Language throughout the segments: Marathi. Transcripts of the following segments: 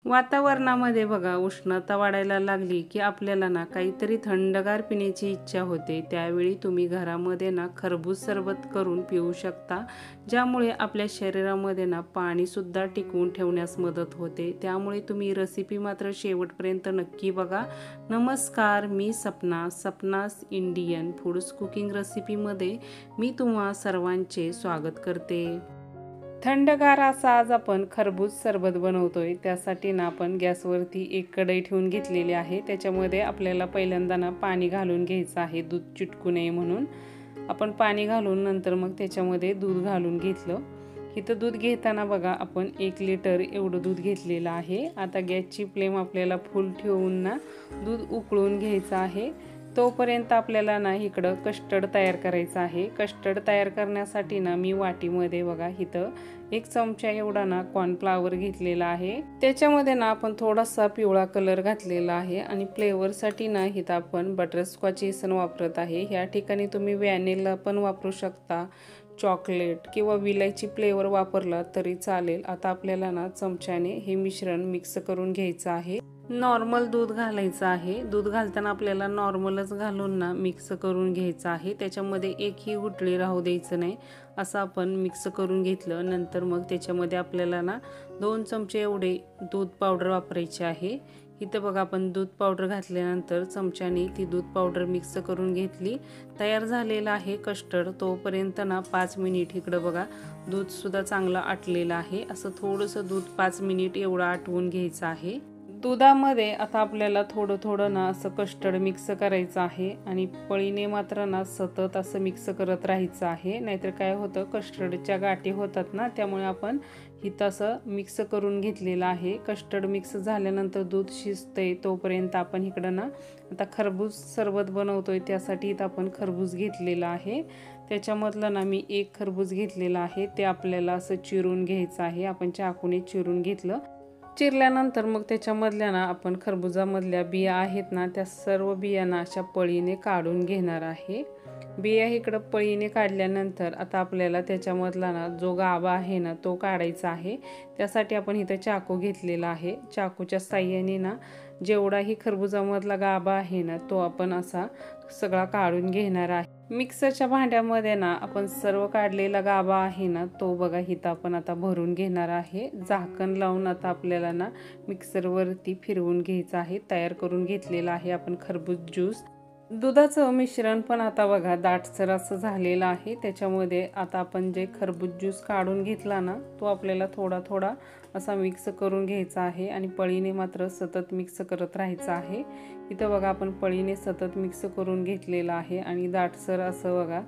वातावरणामध्ये बघा उष्णता वाढायला लागली की आपल्याला ना काहीतरी थंडगार पिण्याची इच्छा होते। त्यावेळी तुम्ही घरामध्ये ना खरबूज सरबत करून पिऊ शकता, ज्यामुळे आपल्या शरीरामध्ये ना पाणीसुद्धा टिकवून ठेवण्यास मदत होते। त्यामुळे तुम्ही रेसिपी मात्र शेवटपर्यंत नक्की बघा। नमस्कार, मी सपनास इंडियन फूड्स कुकिंग रेसिपीमध्ये मी तुम्हा सर्वांचे स्वागत करते। थंडगार असा आज आपण खरबूज सरबत बनवतोय। त्यासाठी ना आपण गॅसवरती एक कढई ठेवून घेतलेली आहे। त्याच्यामध्ये आपल्याला पहिल्यांदा ना पाणी घालून घ्यायचं आहे, दूध चिटकू नये म्हणून। आपण पाणी घालून नंतर मग त्याच्यामध्ये दूध घालून घेतलं। इथं दूध घेताना बघा आपण 1 लिटर एवढं दूध घेतलेलं आहे। आता गॅसची फ्लेम आपल्याला फुल ठेवून ना दूध उकळून घ्यायचं आहे। तोपर्यंत आपल्याला ना इकडं कस्टर्ड तयार करायचं आहे। कस्टर्ड तयार करण्यासाठी ना मी वाटीमध्ये बघा इथं 1 चमचा एवढा ना कॉर्नफ्लॉवर घेतलेला आहे। त्याच्यामध्ये ना आपण थोडासा पिवळा कलर घातलेला आहे आणि फ्लेवरसाठी ना इथं आपण बटरस्कॉच एसन वापरत आहे। ह्या ठिकाणी तुम्ही व्हॅनिला पण वापरू शकता, चॉकलेट किंवा विलायची फ्लेवर वापरला तरी चालेल। आता आपल्याला ना चमच्याने हे मिश्रण मिक्स करून घ्यायचं आहे। नॉर्मल दूध घालायचं आहे। दूध घालताना आपल्याला नॉर्मलच घालून ना मिक्स करून घ्यायचं आहे। त्याच्यामध्ये एकही गुठळी राहू द्यायचं नाही, असं आपण मिक्स करून घेतलं। नंतर मग त्याच्यामध्ये आपल्याला ना 2 चमचे एवढे दूध पावडर वापरायचे आहे। इथं बघा आपण दूध पावडर घातल्यानंतर चमच्याने ती दूध पावडर मिक्स करून घेतली। तयार झालेला आहे कस्टर्ड। तोपर्यंत ना 5 मिनिट इकडं बघा दूध सुद्धा चांगलं आटलेलं आहे। असं थोडंसं दूध 5 मिनिट एवढं आटवून घ्यायचं आहे। दुधामध्ये आता आपल्याला थोडं ना असं कस्टर्ड मिक्स करायचं आहे आणि पळीने मात्र ना सतत असं मिक्स करत राहायचं आहे, नाहीतर काय होतं कस्टर्डच्या गाठी होतात ना। त्यामुळे आपण इथं असं मिक्स करून घेतलेलं आहे। कस्टर्ड मिक्स झाल्यानंतर दूध शिजतंय तोपर्यंत आपण इकडं ना आता खरबूज सरबत बनवतोय। त्यासाठी इथं आपण खरबूज घेतलेला आहे। त्याच्यामधलं ना मी 1 खरबूज घेतलेला आहे, ते आपल्याला असं चिरून घ्यायचं आहे। आपण चाकूने चिरून घेतलं। चिरल्यानंतर मग त्याच्यामधल्या ना आपण खरबुजामधल्या बिया आहेत ना, त्या सर्व बियांना अशा पळीने काढून घेणार आहे। बिया इकडं पळीने काढल्यानंतर आता आपल्याला त्याच्यामधला ना जो गाभा आहे ना तो काढायचा आहे। त्यासाठी आपण इथं चाकू घेतलेला आहे। चाकूच्या साहाय्याने ना जेवढाही खरबुजामधला गाभा आहे ना तो आपण असा सगळा काढून घेणार आहे। मिक्सरच्या भांड्यामध्ये ना आपण सर्व काढलेला गाभा आहे ना तो बघा इथं आपण आता भरून घेणार आहे। झाकण लावून आता आपल्याला ना मिक्सरवरती फिरवून घ्यायचं आहे। तयार करून घेतलेला आहे आपण खरबूज ज्यूस। दुधाचं मिश्रण पण आता बघा दाटसर असं झालेलं आहे। त्याच्यामध्ये आता आपण जे खरबूज ज्यूस काढून घेतला ना तो आपल्याला थोडा असा मिक्स करून घ्यायचा आहे आणि पळीने मात्र सतत मिक्स करत राहायचं आहे। इथं बघा आपण पळीने सतत मिक्स करून घेतलेलं आहे आणि दाटसर असं बघा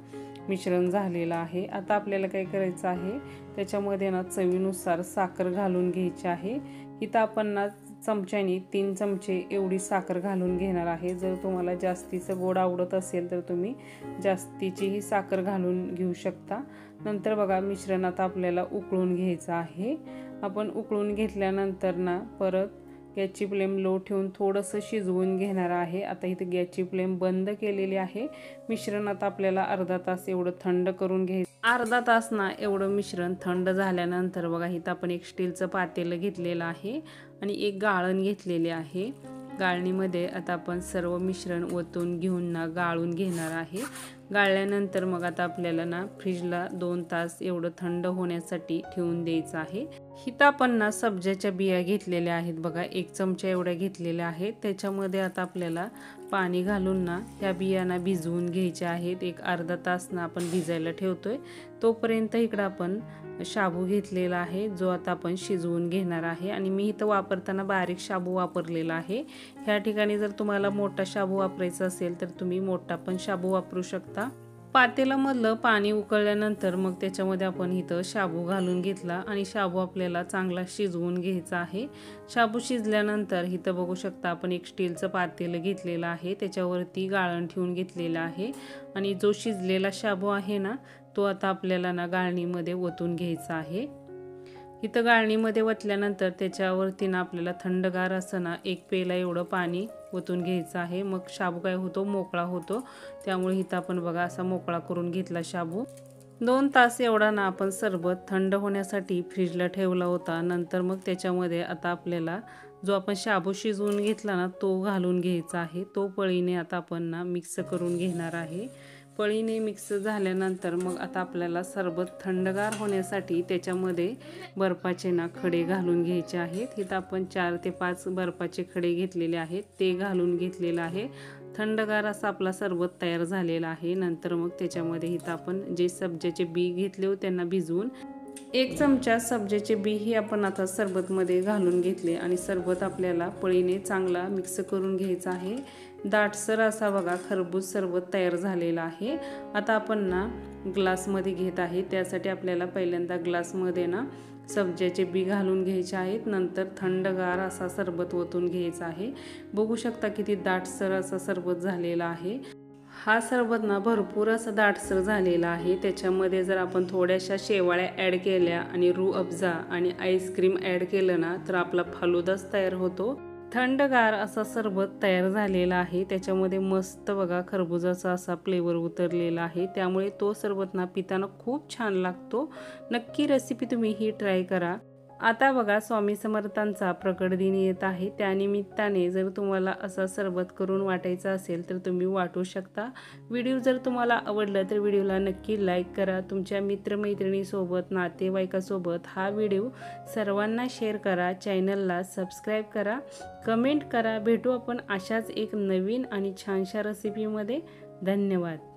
मिश्रण झालेलं आहे। आता आपल्याला काय करायचं आहे, त्याच्यामध्ये ना चवीनुसार साखर घालून घ्यायची आहे। इथं आपण ना चमच्याने 3 चमचे एवढी साखर घालून घेणार आहे। जर तुम्हाला जास्तीचं गोड आवडत असेल तर तुम्ही जास्तीचीही साखर घालून घेऊ शकता। नंतर बघा मिश्रण आता आपल्याला उकळून घ्यायचं आहे। आपण उकळून घेतल्यानंतर ना परत गॅसची फ्लेम लो ठेवून थोडंसं शिजवून घेणार आहे। आता इथे गॅसची फ्लेम बंद केलेली आहे। मिश्रण आता आपल्याला अर्धा तास एवढं थंड करून घ्यायचं। अर्धा तास ना एवढं मिश्रण थंड झाल्यानंतर बघा इथं आपण एक स्टीलचं पातेलं घेतलेलं आहे आणि एक गाळण घेतलेले आहे। गाळणीमध्ये आता आपण सर्व मिश्रण ओतून घेऊन ना गाळून घेणार आहे। गाळल्यानंतर मग आता आपल्याला ना फ्रीजला 2 तास एवढं थंड होण्यासाठी ठेवून द्यायचं आहे। इथं आपण ना सब्जाच्या बिया घेतलेल्या आहेत बघा, 1 चमचा एवढ्या घेतलेल्या आहेत। त्याच्यामध्ये आता आपल्याला पाणी घालून ना ह्या बियांना भिजवून घ्यायच्या आहेत। एक अर्धा तास ना आपण भिजायला ठेवतोय। तोपर्यंत इकडं आपण शाबू घेतलेला आहे, जो आता आपण शिजवून घेणार आहे आणि मी इथं वापरताना बारीक शाबू वापरलेला आहे। ह्या ठिकाणी जर तुम्हाला मोठा शाबू वापरायचा असेल तर तुम्ही मोठा पण शाबू वापरू शकता। पातेल्यामधलं पाणी उकळल्यानंतर मग त्याच्यामध्ये आपण इथं शाबू घालून घेतला आणि शाबू आपल्याला चांगला शिजवून घ्यायचा आहे। शाबू शिजल्यानंतर इथं बघू शकता आपण एक स्टीलचं पातेलं घेतलेलं आहे, त्याच्यावरती गाळण ठेवून घेतलेलं आहे आणि जो शिजलेला शाबू आहे ना तो आता आपल्याला ना गाळणीमध्ये ओतून घ्यायचा आहे। इथं गाळणीमध्ये ओतल्यानंतर त्याच्यावरती ना आपल्याला थंडगार असं ना 1 पेला एवढं पाणी ओतून घ्यायचं आहे। मग शाबू काय होतो, मोकळा होतो। त्यामुळे इथं आपण बघा असा मोकळा करून घेतला शाबू। 2 तास एवढा ना आपण सरबत थंड होण्यासाठी फ्रीजला ठेवला होता। नंतर मग त्याच्यामध्ये आता आपल्याला जो आपण शाबू शिजवून घेतला ना तो घालून घ्यायचा आहे। तो पळीने आता आपण ना मिक्स करून घेणार आहे। पळीने मिक्स झाल्यानंतर मग आता आपल्याला सरबत थंडगार होण्यासाठी त्याच्यामध्ये बर्फाचे ना खडे घालून घ्यायचे आहेत। इथं आपण 4 ते 5 बर्फाचे खडे घेतलेले आहेत, ते घालून घेतलेलं आहे। थंडगार असा आपला सरबत तयार झालेला आहे। नंतर मग त्याच्यामध्ये इथं आपण जे सब्जाचे बी घेतले होते त्यांना भिजवून 1 चमचा सब्जाचे बी ही आपण आता सरबतमध्ये घालून घेतले आणि सरबत आपल्याला पळीने चांगला मिक्स करून घ्यायचा आहे। दाटसर असा बघा खरबूज सरबत तयार झालेला आहे। आता आपण ना ग्लासमध्ये घेत आहे, त्यासाठी आपल्याला पहिल्यांदा ग्लासमध्ये ना सब्जाचे बी घालून घ्यायचे आहेत। नंतर थंडगार असा सरबत ओतून घ्यायचा आहे। बघू शकता किती दाटसर असा सरबत झालेला आहे। हा सरबत ना भरपूर असं दाटसर झालेला आहे। त्याच्यामध्ये जर आपण थोड्याशा शेवाळ्या ॲड केल्या आणि रूह अफजा आणि आईस्क्रीम ॲड केलं ना तर आपला फालुदाच तयार होतो। थंडगार असा सरबत तयार झालेला आहे। त्याच्यामध्ये मस्त बघा खरबुजाचा असा फ्लेवर उतरलेला आहे, त्यामुळे तो सरबत ना पिताना खूप छान लागतो। नक्की रेसिपी तुम्ही ही ट्राय करा। आता बघा स्वामी समर्थांचा प्रकट दिन येत आहे, त्यानिमित्ताने जर तुम्हाला असा सरबत करून वाटायचा असेल तर तुम्ही वाटू शकता। व्हिडिओ जर तुम्हाला आवडला तर व्हिडिओला नक्की लाईक करा। तुमच्या मित्रमैत्रिणीसोबत नातेवाईकासोबत हा व्हिडिओ सर्वांना शेअर करा। चॅनलला सबस्क्राईब करा, कमेंट करा। भेटू आपण अशाच एक नवीन आणि छानशा रेसिपीमध्ये। धन्यवाद।